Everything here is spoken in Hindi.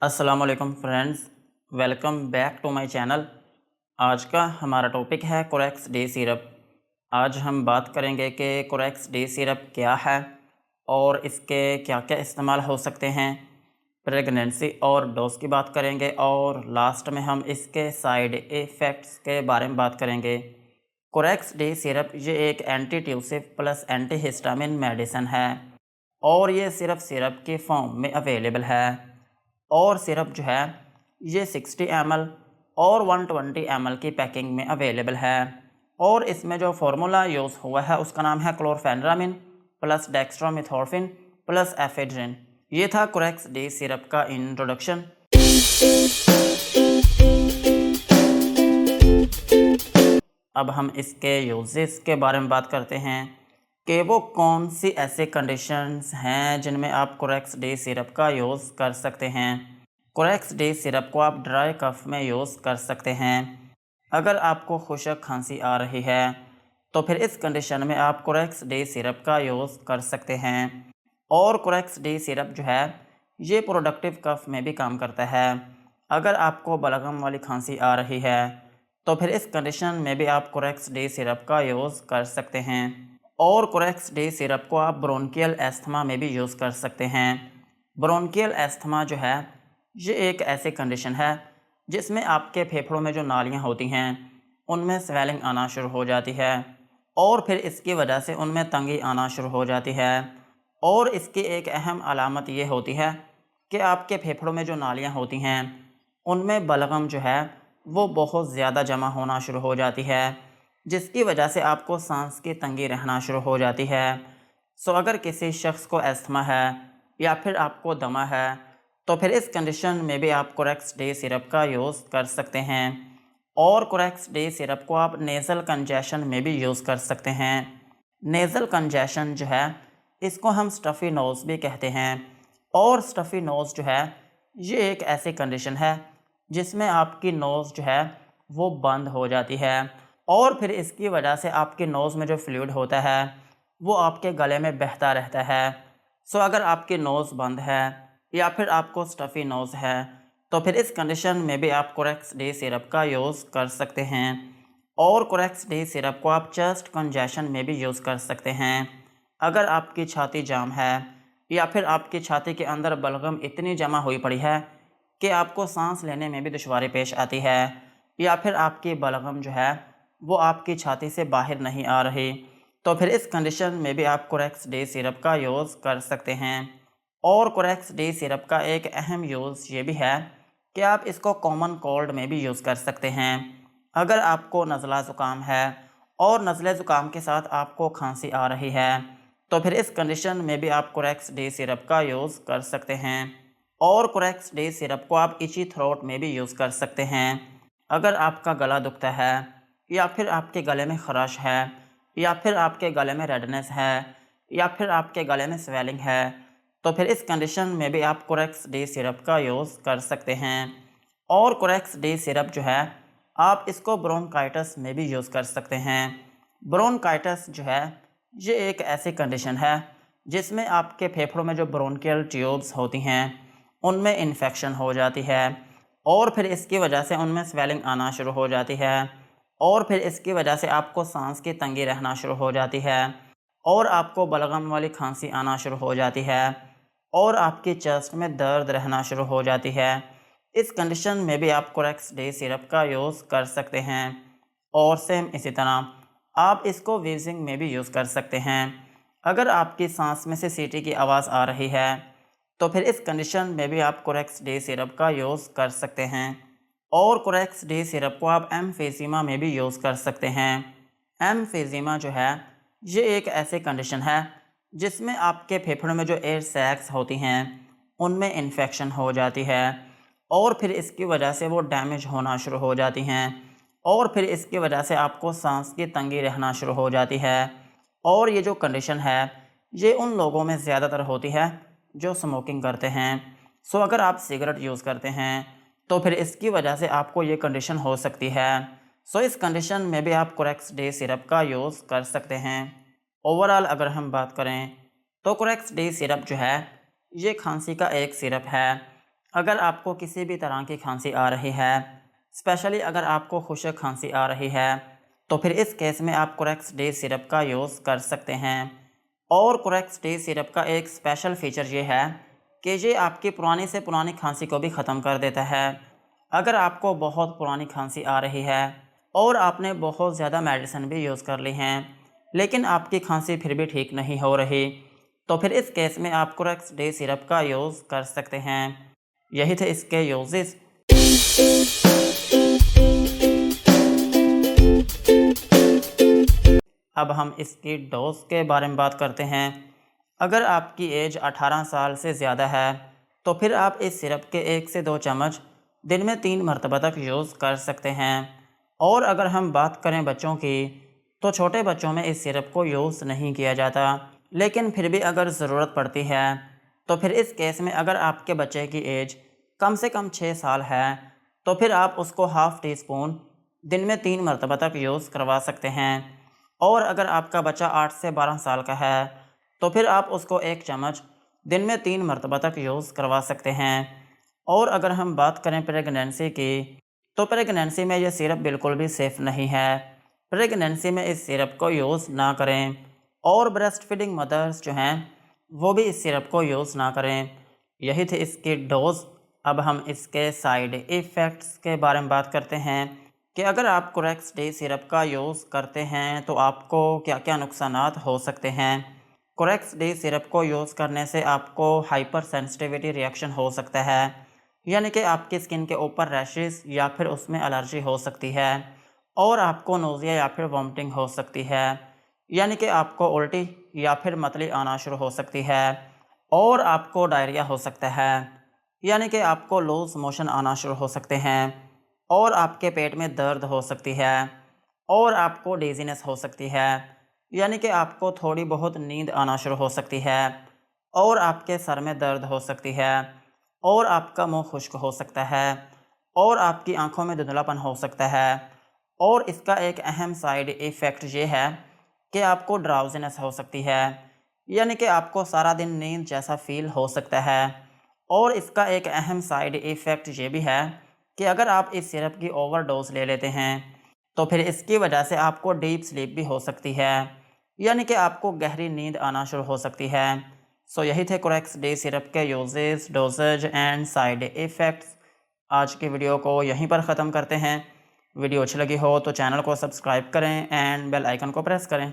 अस्सलाम वालेकुम friends, welcome back to my channel. आज का हमारा टॉपिक है कोरेक्स डे सिरप। आज हम बात करेंगे कि कोरेक्स डे सिरप क्या है और इसके क्या क्या इस्तेमाल हो सकते हैं। प्रेगनेंसी और डोज की बात करेंगे और लास्ट में हम इसके साइड इफ़ेक्ट्स के बारे में बात करेंगे। कोरेक्स डे सिरप ये एक anti ट्यूसिव plus anti histamine medicine है और ये सिर्फ के फॉर्म में अवेलेबल है। और सिरप जो है ये 60 ml और 120 ml की पैकिंग में अवेलेबल है। और इसमें जो फार्मूला यूज़ हुआ है उसका नाम है क्लोरफेनरामिन प्लस डेक्स्ट्रोमेथोर्फिन प्लस एफेड्रिन। ये था कोरेक्स डे सिरप का इंट्रोडक्शन। अब हम इसके यूजेस के बारे में बात करते हैं कि वो कौन सी ऐसे कंडीशंस हैं जिनमें आप कोरेक्स डे सिरप का यूज़ कर सकते हैं। कोरेक्स डे सिरप को आप ड्राई कफ में यूज़ कर सकते हैं। अगर आपको खुशक खांसी आ रही है तो फिर इस कंडीशन में आप कोरेक्स डे सिरप का यूज़ कर सकते हैं। और कोरेक्स डे सिरप जो है ये प्रोडक्टिव कफ में भी काम करता है। अगर आपको बलगम वाली खांसी आ रही है तो फिर इस कंडीशन में भी आप कोरेक्स डे सिरप का यूज़ कर सकते हैं। और कोरेक्स डे सिरप को आप ब्रोंकियल एस्थमा में भी यूज़ कर सकते हैं। ब्रोंकियल एस्थमा जो है ये एक ऐसी कंडीशन है जिसमें आपके फेफड़ों में जो नालियाँ होती हैं उनमें स्वेलिंग आना शुरू हो जाती है और फिर इसकी वजह से उनमें तंगी आना शुरू हो जाती है। और इसकी एक अहम अलामत ये होती है कि आपके फेफड़ों में जो नालियाँ होती हैं उनमें बलगम जो है वो बहुत ज़्यादा जमा होना शुरू हो जाती है, जिसकी वजह से आपको सांस की तंगी रहना शुरू हो जाती है। सो अगर किसी शख्स को अस्थमा है या फिर आपको दमा है तो फिर इस कंडीशन में भी आप कोरेक्स डे सिरप का यूज़ कर सकते हैं। और कोरेक्स डे सिरप को आप नेज़ल कंजेशन में भी यूज़ कर सकते हैं। नेज़ल कंजेशन जो है इसको हम स्टफ़ी नोज़ भी कहते हैं। और स्टफ़ी नोज़ जो है ये एक ऐसी कंडीशन है जिसमें आपकी नोज़ जो है वो बंद हो जाती है और फिर इसकी वजह से आपके नोज़ में जो फ्लूइड होता है वो आपके गले में बहता रहता है। सो अगर आपकी नोज़ बंद है या फिर आपको स्टफ़ी नोज़ है तो फिर इस कंडीशन में भी आप कोरेक्स डे सिरप का यूज़ कर सकते हैं। और कोरेक्स डे सिरप को आप चेस्ट कंजेशन में भी यूज़ कर सकते हैं। अगर आपकी छाती जाम है या फिर आपकी छाती के अंदर बलगम इतनी जमा हुई पड़ी है कि आपको सांस लेने में भी दुश्वारी पेश आती है या फिर आपकी बलगम जो है वो आपकी छाती से बाहर नहीं आ रही तो फिर इस कंडीशन में भी आप कोरेक्स डे सिरप का यूज़ कर सकते हैं। और कोरेक्स डे सिरप का एक अहम यूज़ ये भी है कि आप इसको कॉमन कोल्ड में भी यूज़ कर सकते हैं। अगर आपको नज़ला ज़ुकाम है और नज़ले ज़ुकाम के साथ आपको खांसी आ रही है तो फिर इस कंडीशन में भी आप कोरेक्स डे सिरप का यूज़ कर सकते हैं। और कोरेक्स डे सिरप को आप इची थ्रोट में भी यूज़ कर सकते हैं। अगर आपका गला दुखता है या फिर आपके गले में ख़राश है या फिर आपके गले में रेडनेस है या फिर आपके गले में स्वेलिंग है तो फिर इस कंडीशन में भी आप कोरेक्स डे सिरप का यूज़ कर सकते हैं। और कोरेक्स डे सिरप जो है आप इसको ब्रोंकाइटिस में भी यूज़ कर सकते हैं। ब्रोंकाइटिस जो है ये एक ऐसी कंडीशन है जिसमें आपके फेफड़ों में जो ब्रोंकियल ट्यूब्स होती हैं उनमें इन्फेक्शन हो जाती है और फिर इसकी वजह से उनमें स्वेलिंग आना शुरू हो जाती है और फिर इसकी वजह से आपको सांस की तंगी रहना शुरू हो जाती है और आपको बलगम वाली खांसी आना शुरू हो जाती है और आपकी चेस्ट में दर्द रहना शुरू हो जाती है। इस कंडीशन में भी आप कोरेक्स डे सिरप का यूज़ कर सकते हैं। और सेम इसी तरह आप इसको वीजिंग में भी यूज़ कर सकते हैं। अगर आपकी सांस में से सीटी की आवाज़ आ रही है तो फिर इस कंडीशन में भी आप कोरेक्स डे सिरप का यूज़ कर सकते हैं। और कोरेक्स डे सिरप को आप एम्फीज़ीमा में भी यूज़ कर सकते हैं। एम्फीज़ीमा जो है ये एक ऐसी कंडीशन है जिसमें आपके फेफड़ों में जो एयर सैक्स होती हैं उनमें इन्फेक्शन हो जाती है और फिर इसकी वजह से वो डैमेज होना शुरू हो जाती हैं और फिर इसकी वजह से आपको सांस की तंगी रहना शुरू हो जाती है। और ये जो कंडीशन है ये उन लोगों में ज़्यादातर होती है जो स्मोकिंग करते हैं। सो अगर आप सिगरेट यूज़ करते हैं तो फिर इसकी वजह से आपको ये कंडीशन हो सकती है। सो इस कंडीशन में भी आप कोरेक्स डे सिरप का यूज़ कर सकते हैं। ओवरऑल अगर हम बात करें तो कोरेक्स डे सिरप जो है ये खांसी का एक सिरप है। अगर आपको किसी भी तरह की खांसी आ रही है, स्पेशली अगर आपको खुशक खांसी आ रही है, तो फिर इस केस में आप कोरेक्स डे सिरप का यूज़ कर सकते हैं। और कोरेक्स डे सिरप का एक स्पेशल फ़ीचर ये है कि ये आपकी पुरानी से पुरानी खांसी को भी ख़त्म कर देता है। अगर आपको बहुत पुरानी खांसी आ रही है और आपने बहुत ज़्यादा मेडिसिन भी यूज़ कर ली हैं, लेकिन आपकी खांसी फिर भी ठीक नहीं हो रही, तो फिर इस केस में आप कोरेक्स डे सिरप का यूज़ कर सकते हैं। यही थे इसके यूजेस। अब हम इसकी डोज के बारे में बात करते हैं। अगर आपकी एज 18 साल से ज़्यादा है, तो फिर आप इस सिरप के 1 से 2 चम्मच दिन में 3 मरतबा तक यूज़ कर सकते हैं। और अगर हम बात करें बच्चों की, तो छोटे बच्चों में इस सिरप को यूज़ नहीं किया जाता, लेकिन फिर भी अगर ज़रूरत पड़ती है, तो फिर इस केस में अगर आपके बच्चे की एज कम से कम 6 साल है, तो फिर आप उसको हाफ़ टी स्पून दिन में 3 मरतबा तक यूज़ करवा सकते हैं। और अगर आपका बच्चा 8 से 12 साल का है, तो फिर आप उसको 1 चम्मच दिन में 3 मरतबा तक यूज़ करवा सकते हैं। और अगर हम बात करें प्रेगनेंसी की, तो प्रेगनेंसी में ये सिरप बिल्कुल भी सेफ़ नहीं है। प्रेगनेंसी में इस सिरप को यूज़ ना करें। और ब्रेस्ट फीडिंग मदर्स जो हैं, वो भी इस सिरप को यूज़ ना करें। यही थे इसकी डोज़। अब हम इसके साइड इफ़ेक्ट्स के बारे में बात करते हैं कि अगर आप कोरेक्स डे सिरप का यूज़ करते हैं तो आपको क्या क्या नुकसानात हो सकते हैं। कोरेक्स डे सिरप को यूज़ करने से आपको हाइपर सेंसिटिविटी रिएक्शन हो सकता है, यानी कि आपकी स्किन के ऊपर रैशेस या फिर उसमें एलर्जी हो सकती है। और आपको नोज़िया या फिर वॉमिटिंग हो सकती है, यानी कि आपको उल्टी या फिर मतली आना शुरू हो सकती है। और आपको डायरिया हो सकता है, यानी कि आपको लूज़ मोशन आना शुरू हो सकते हैं। और आपके पेट में दर्द हो सकती है। और आपको डेज़ीनेस हो सकती है, यानी कि आपको थोड़ी बहुत नींद आना शुरू हो सकती है। और आपके सर में दर्द हो सकती है। और आपका मुंह खुश्क हो सकता है। और आपकी आंखों में धुंधलापन हो सकता है। और इसका एक अहम साइड इफ़ेक्ट ये है कि आपको ड्राउज़ीनेस हो सकती है, यानी कि आपको सारा दिन नींद जैसा फ़ील हो सकता है। और इसका एक अहम साइड इफ़ेक्ट ये भी है कि अगर आप इस सिरप की ओवरडोज़ ले लेते हैं, तो फिर इसकी वजह से आपको डीप स्लीप भी हो सकती है, यानी कि आपको गहरी नींद आना शुरू हो सकती है। सो यही थे कोरेक्स डे सिरप के uses, doses and side effects. आज की वीडियो को यहीं पर ख़त्म करते हैं। वीडियो अच्छी लगी हो तो चैनल को सब्सक्राइब करें एंड बेल आइकन को प्रेस करें।